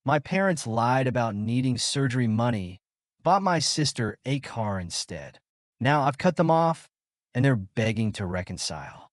My parents lied about needing surgery money, bought my sister a car instead. Now I've cut them off, and they're begging to reconcile.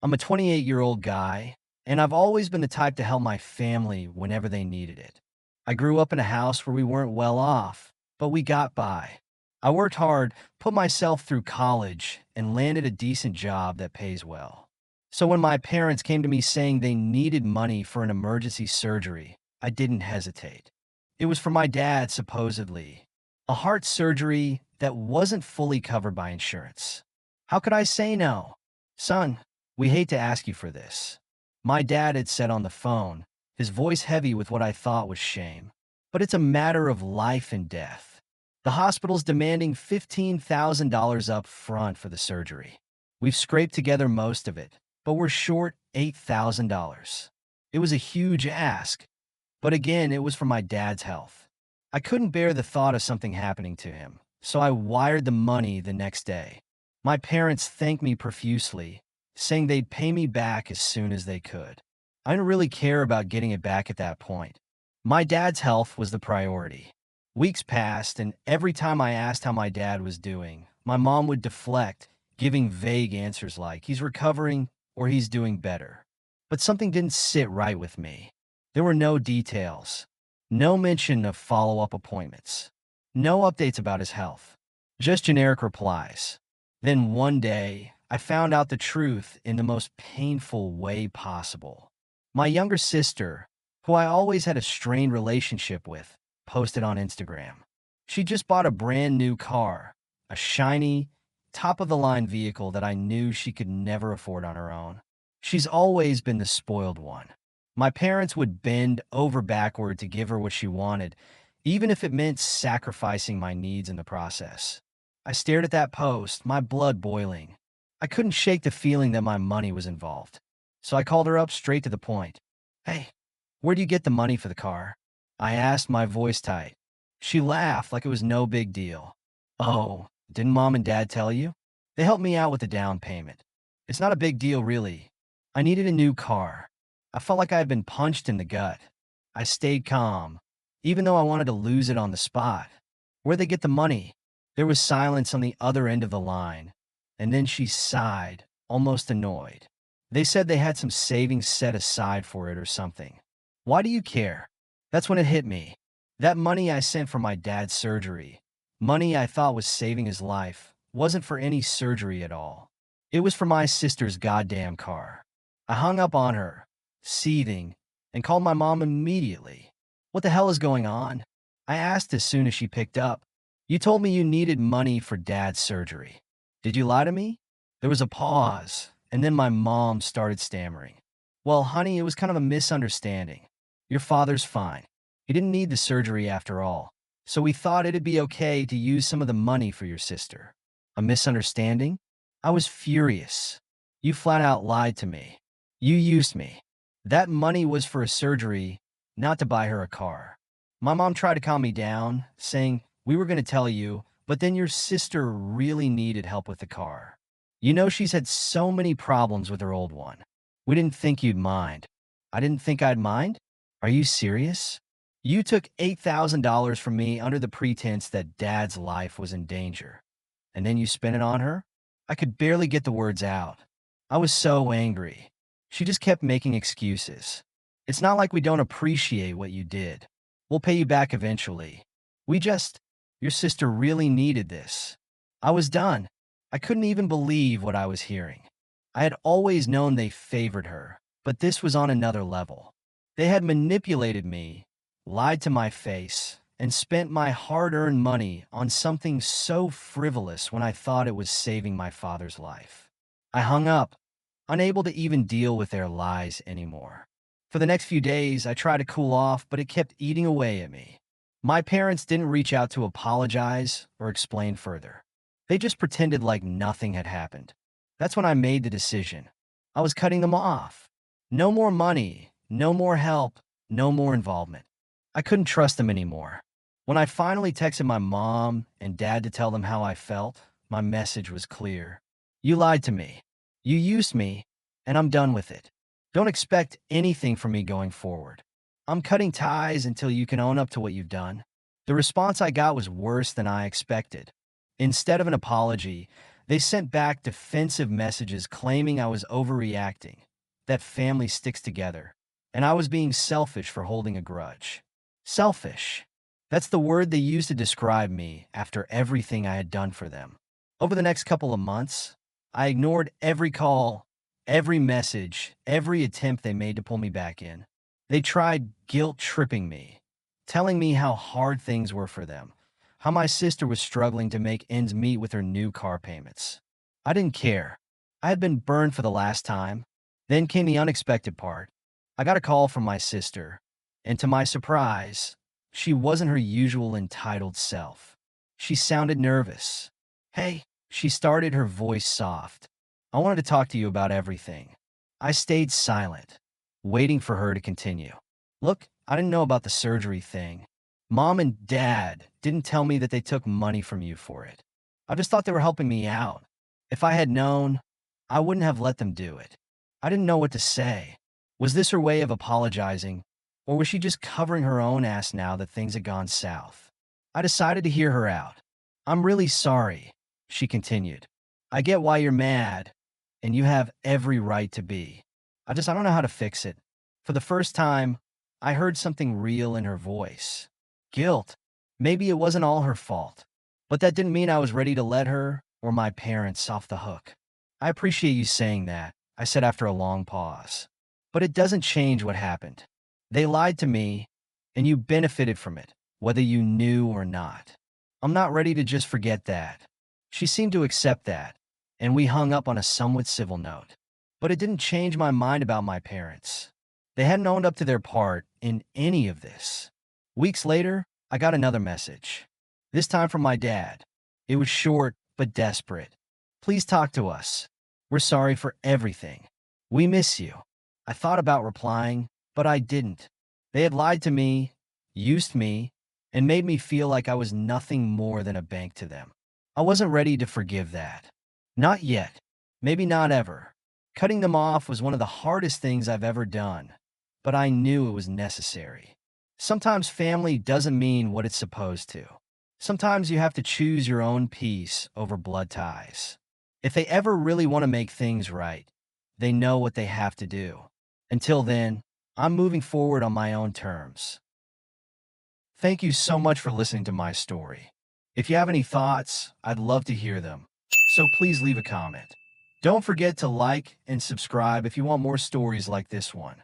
I'm a 28-year-old guy, and I've always been the type to help my family whenever they needed it. I grew up in a house where we weren't well off, but we got by. I worked hard, put myself through college, and landed a decent job that pays well. So when my parents came to me saying they needed money for an emergency surgery, I didn't hesitate. It was for my dad, supposedly, a heart surgery that wasn't fully covered by insurance. How could I say no? Son, we hate to ask you for this. My dad had said on the phone, his voice heavy with what I thought was shame. But it's a matter of life and death. The hospital's demanding $15,000 up front for the surgery. We've scraped together most of it, but we're short $8,000. It was a huge ask, but again, it was for my dad's health. I couldn't bear the thought of something happening to him, so I wired the money the next day. My parents thanked me profusely, saying they'd pay me back as soon as they could. I didn't really care about getting it back at that point. My dad's health was the priority. Weeks passed, and every time I asked how my dad was doing, my mom would deflect, giving vague answers like, he's recovering or he's doing better. But something didn't sit right with me. There were no details, no mention of follow-up appointments, no updates about his health, just generic replies. Then one day, I found out the truth in the most painful way possible. My younger sister, who I always had a strained relationship with, posted on Instagram. She just bought a brand new car, a shiny, top-of-the-line vehicle that I knew she could never afford on her own. She's always been the spoiled one. My parents would bend over backward to give her what she wanted, even if it meant sacrificing my needs in the process. I stared at that post, my blood boiling. I couldn't shake the feeling that my money was involved. So I called her up straight to the point. Hey, where do you get the money for the car? I asked, my voice tight. She laughed like it was no big deal. Oh, didn't mom and dad tell you? They helped me out with the down payment. It's not a big deal, really. I needed a new car. I felt like I had been punched in the gut. I stayed calm, even though I wanted to lose it on the spot. Where'd they get the money? There was silence on the other end of the line, and then she sighed, almost annoyed. They said they had some savings set aside for it or something. Why do you care? That's when it hit me. That money I sent for my dad's surgery, money I thought was saving his life, wasn't for any surgery at all. It was for my sister's goddamn car. I hung up on her, seething, and called my mom immediately. What the hell is going on? I asked as soon as she picked up. You told me you needed money for dad's surgery. Did you lie to me? There was a pause, and then my mom started stammering. Well, honey, it was kind of a misunderstanding. Your father's fine. He didn't need the surgery after all, so we thought it'd be okay to use some of the money for your sister. A misunderstanding? I was furious. You flat out lied to me. You used me. That money was for a surgery, not to buy her a car. My mom tried to calm me down, saying, we were going to tell you, but then your sister really needed help with the car. You know, she's had so many problems with her old one. We didn't think you'd mind. I didn't think I'd mind? Are you serious? You took $8,000 from me under the pretense that dad's life was in danger. And then you spent it on her? I could barely get the words out. I was so angry. She just kept making excuses. It's not like we don't appreciate what you did. We'll pay you back eventually. Your sister really needed this. I was done. I couldn't even believe what I was hearing. I had always known they favored her, but this was on another level. They had manipulated me, lied to my face, and spent my hard-earned money on something so frivolous when I thought it was saving my father's life. I hung up, unable to even deal with their lies anymore. For the next few days, I tried to cool off, but it kept eating away at me. My parents didn't reach out to apologize or explain further. They just pretended like nothing had happened. That's when I made the decision. I was cutting them off. No more money, no more help, no more involvement. I couldn't trust them anymore. When I finally texted my mom and dad to tell them how I felt, my message was clear. You lied to me. You used me, and I'm done with it. Don't expect anything from me going forward. I'm cutting ties until you can own up to what you've done. The response I got was worse than I expected. Instead of an apology, they sent back defensive messages claiming I was overreacting, that family sticks together, and I was being selfish for holding a grudge. Selfish. That's the word they used to describe me after everything I had done for them. Over the next couple of months, I ignored every call, every message, every attempt they made to pull me back in. They tried guilt-tripping me, telling me how hard things were for them, how my sister was struggling to make ends meet with her new car payments. I didn't care. I had been burned for the last time. Then came the unexpected part. I got a call from my sister, and to my surprise, she wasn't her usual entitled self. She sounded nervous. "Hey," she started, her voice soft. "I wanted to talk to you about everything." I stayed silent, waiting for her to continue. "Look, I didn't know about the surgery thing. Mom and Dad didn't tell me that they took money from you for it. I just thought they were helping me out. If I had known, I wouldn't have let them do it." I didn't know what to say. Was this her way of apologizing, or was she just covering her own ass now that things had gone south? I decided to hear her out. "I'm really sorry," she continued. "I get why you're mad, and you have every right to be. I don't know how to fix it." For the first time, I heard something real in her voice. Guilt. Maybe it wasn't all her fault, but that didn't mean I was ready to let her or my parents off the hook. "I appreciate you saying that," I said after a long pause. "But it doesn't change what happened. They lied to me, and you benefited from it, whether you knew or not. I'm not ready to just forget that." She seemed to accept that, and we hung up on a somewhat civil note. But it didn't change my mind about my parents. They hadn't owned up to their part in any of this. Weeks later, I got another message. This time from my dad. It was short but desperate. "Please talk to us. We're sorry for everything. We miss you." I thought about replying, but I didn't. They had lied to me, used me, and made me feel like I was nothing more than a bank to them. I wasn't ready to forgive that. Not yet. Maybe not ever. Cutting them off was one of the hardest things I've ever done, but I knew it was necessary. Sometimes family doesn't mean what it's supposed to. Sometimes you have to choose your own peace over blood ties. If they ever really want to make things right, they know what they have to do. Until then, I'm moving forward on my own terms. Thank you so much for listening to my story. If you have any thoughts, I'd love to hear them. So please leave a comment. Don't forget to like and subscribe if you want more stories like this one.